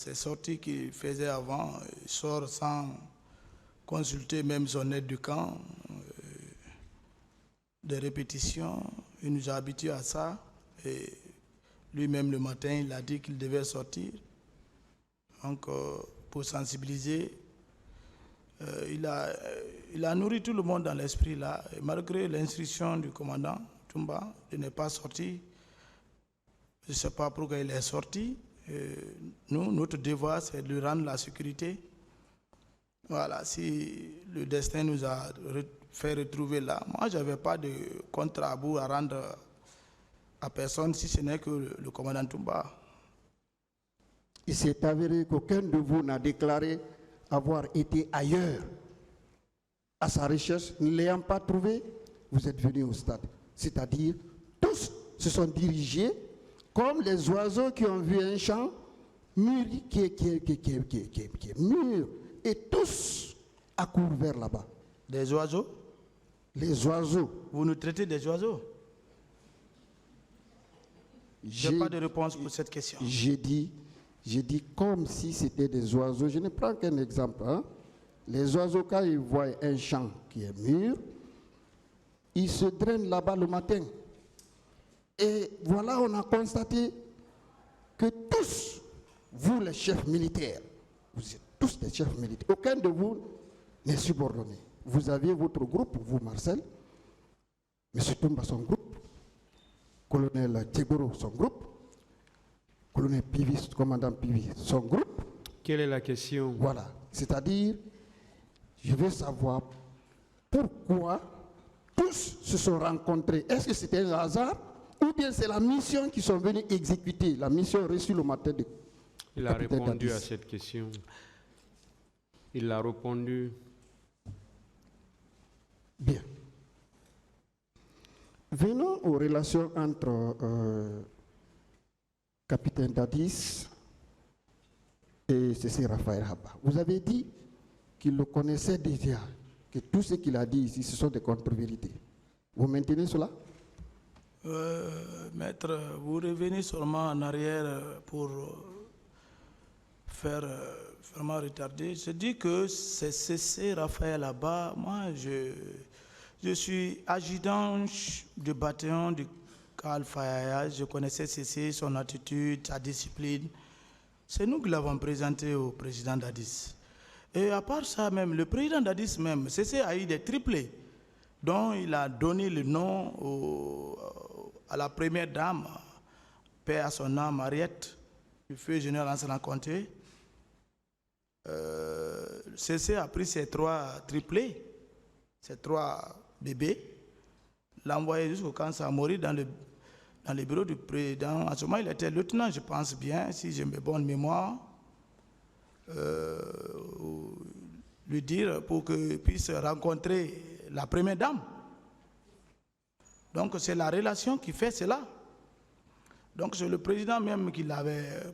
ces sorties qu'il faisait avant, il sort sans consulter même son aide du camp, des répétitions, il nous a habitués à ça. Et lui-même le matin, il a dit qu'il devait sortir. Donc, pour sensibiliser, il a nourri tout le monde dans l'esprit là. Et malgré l'instruction du commandant Toumba de ne pas sortir, je ne sais pas pourquoi il est sorti. Nous, notre devoir, c'est de lui rendre la sécurité. Voilà, si le destin nous a fait retrouver là, moi, je n'avais pas de compte à rebours à rendre à personne, si ce n'est que le commandant Toumba. Il s'est avéré qu'aucun de vous n'a déclaré avoir été ailleurs à sa recherche. Ne l'ayant pas trouvé, vous êtes venus au stade. C'est-à-dire, tous se sont dirigés comme les oiseaux qui ont vu un champ mûr, qui est mûr, et tous accourent vers là-bas. Des oiseaux? Les oiseaux. Vous nous traitez des oiseaux? Je n'ai pas de réponse pour cette question. J'ai dit comme si c'était des oiseaux. Je ne prends qu'un exemple. Hein. Les oiseaux, quand ils voient un champ qui est mûr, ils se drainent là-bas le matin. Et voilà, on a constaté que tous, vous les chefs militaires, vous êtes tous des chefs militaires, aucun de vous n'est subordonné. Vous avez votre groupe, vous Marcel, M. Toumba son groupe, colonel Tchegoro son groupe, colonel Pivis, commandant Pivis son groupe. Quelle est la question? Voilà, c'est-à-dire, je veux savoir pourquoi tous se sont rencontrés. Est-ce que c'était un hasard ou bien c'est la mission qu'ils sont venus exécuter, la mission reçue le matin de Il a répondu à cette question. Il a répondu. Bien. Venons aux relations entre capitaine Dadis et C.C. Raphaël Haba. Vous avez dit qu'il le connaissait déjà, que tout ce qu'il a dit ici, ce sont des contre-vérités. Vous maintenez cela? Maître, vous revenez seulement en arrière pour faire vraiment retarder. Je dis que c'est C.C. Raphaël là-bas. Moi, je suis adjudant du bataillon du Alpha. Je connaissais C.C., son attitude, sa discipline. C'est nous qui l'avons présenté au président Dadis. Et à part ça même, le président Dadis même, C.C. a eu des triplés, dont il a donné le nom à la première dame, paix à son âme, Mariette, du feu général Anselin Conté. CC a pris ces 3 triplés, ces 3 bébés, l'a envoyé jusqu'au camp Samori dans le bureau du président. En ce moment, il était lieutenant, je pense bien, si j'ai une bonne mémoire. Lui dire pour qu'il puisse rencontrer la première dame. Donc c'est la relation qui fait cela. Donc c'est le président même qui l'avait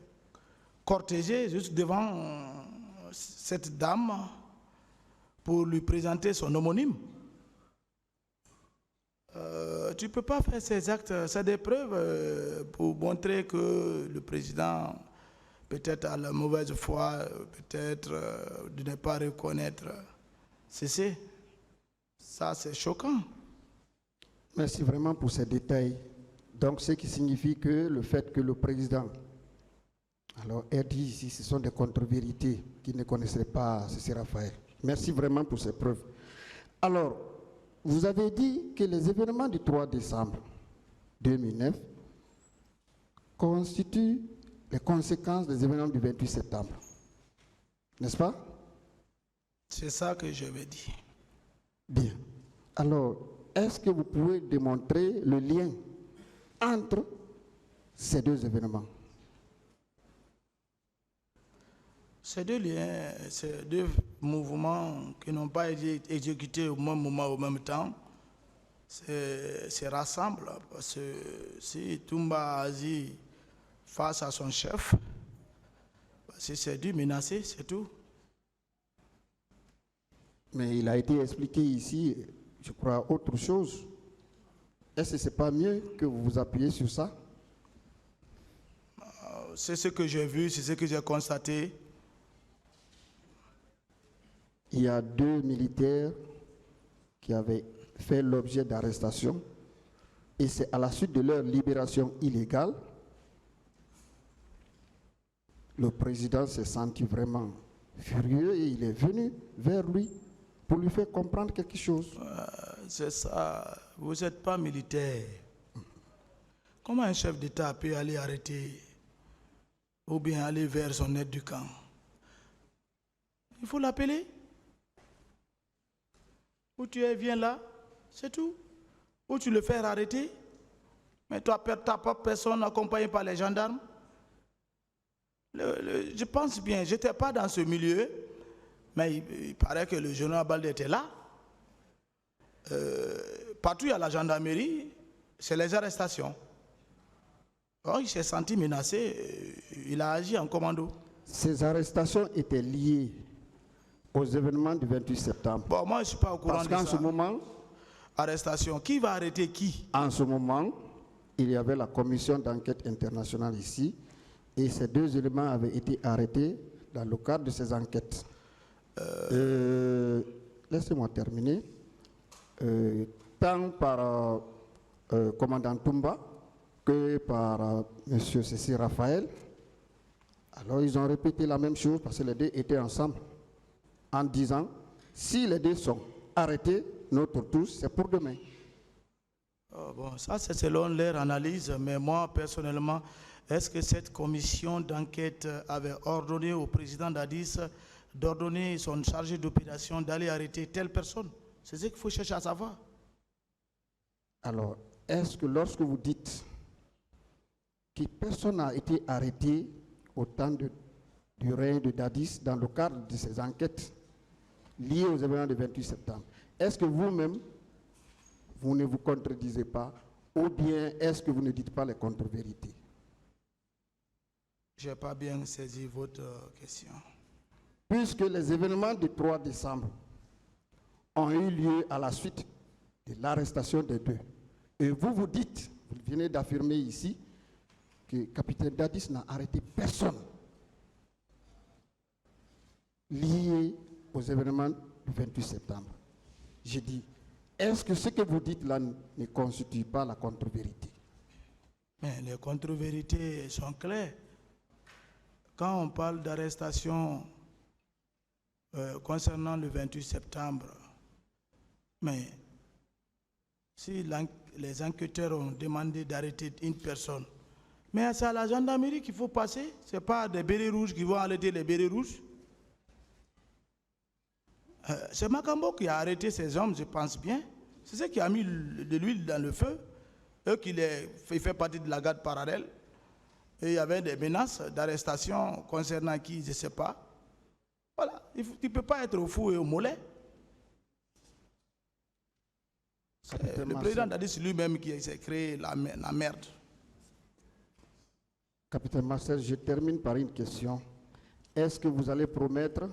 cortégé juste devant cette dame pour lui présenter son homonyme. Tu ne peux pas faire ces actes, c'est des preuves pour montrer que le président peut-être a la mauvaise foi, peut-être de ne pas reconnaître CC. Ça, c'est choquant. Merci vraiment pour ces détails. Donc, ce qui signifie que le fait que le président, alors, elle dit ici, ce sont des contre-vérités qui ne connaissaient pas C.C. Raphaël. Merci vraiment pour ces preuves. Alors, vous avez dit que les événements du 3 décembre 2009 constituent les conséquences des événements du 28 septembre. N'est-ce pas? C'est ça que je veux dire. Bien. Alors, est-ce que vous pouvez démontrer le lien entre ces 2 événements? Ces 2 liens, ces 2 mouvements qui n'ont pas été exécutés au même moment, au même temps, se rassemblent. Parce que si Toumba a dit face à son chef, c'est dû menacer, c'est tout. Mais il a été expliqué ici, je crois, autre chose. Est-ce que ce n'est pas mieux que vous vous appuyez sur ça? c'est ce que j'ai vu, c'est ce que j'ai constaté. Il y a 2 militaires qui avaient fait l'objet d'arrestation et c'est à la suite de leur libération illégale, le président s'est senti vraiment furieux et il est venu vers lui pour lui faire comprendre quelque chose. C'est ça, vous n'êtes pas militaire. Comment un chef d'État peut aller arrêter ou bien aller vers son aide du camp? Il faut l'appeler. Où tu es, viens là, c'est tout. Ou tu le fais arrêter. Mais toi, tu n'as pas personne accompagné par les gendarmes. Je pense bien, je n'étais pas dans ce milieu, mais il paraît que le général Balde était là. Partout il y a la gendarmerie, c'est les arrestations. Alors, il s'est senti menacé, il a agi en commando. Ces arrestations étaient liées aux événements du 28 septembre. Bon, moi je ne suis pas au courant Parce de ça. qu'en ce moment, Arrestation, qui va arrêter qui? En ce moment, il y avait la commission d'enquête internationale ici et ces 2 éléments avaient été arrêtés dans le cadre de ces enquêtes. Laissez-moi terminer. Tant par commandant Toumba que par M. Cécile Raphaël, alors ils ont répété la même chose parce que les 2 étaient ensemble en disant si les 2 sont arrêtés, notre tous, c'est pour demain. Oh, bon, ça c'est selon leur analyse, mais moi personnellement, est-ce que cette commission d'enquête avait ordonné au président d'Addis d'ordonner son chargé d'opération d'aller arrêter telle personne? C'est ce qu'il faut chercher à savoir. Alors, est-ce que lorsque vous dites que personne n'a été arrêté au temps du règne de Dadis dans le cadre de ces enquêtes liées aux événements du 28 septembre, est-ce que vous-même, vous ne vous contredisez pas ou bien est-ce que vous ne dites pas les contre-vérités? Je n'ai pas bien saisi votre question. Puisque les événements du 3 décembre ont eu lieu à la suite de l'arrestation des 2, et vous dites, vous venez d'affirmer ici, que capitaine Dadis n'a arrêté personne lié aux événements du 28 septembre. J'ai dit, est-ce que ce que vous dites là ne constitue pas la contre-vérité? Mais les contre-vérités sont claires. Quand on parle d'arrestation concernant le 28 septembre, mais si les enquêteurs ont demandé d'arrêter une personne, mais c'est à la gendarmerie qu'il faut passer, ce n'est pas des bérets rouges qui vont arrêter les bérets rouges. C'est Makambo qui a arrêté ces hommes, je pense bien. C'est ce qui a mis de l'huile dans le feu. Il fait partie de la garde parallèle. Et il y avait des menaces d'arrestation concernant qui, je ne sais pas. Voilà, tu ne peux pas être au fou et au mollet. C'est le président Dadis lui-même qui s'est créé la merde. Capitaine Marcel, je termine par une question. Est-ce que vous allez promettre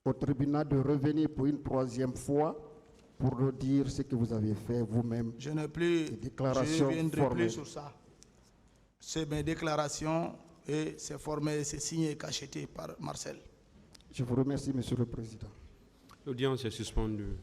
au tribunal de revenir pour une 3e fois pour nous dire ce que vous avez fait vous-même? Je n'ai plus, je ne viendrai plus sur ça. C'est mes déclarations et c'est formé, c'est signé et cacheté par Marcel. Je vous remercie, Monsieur le Président. L'audience est suspendue.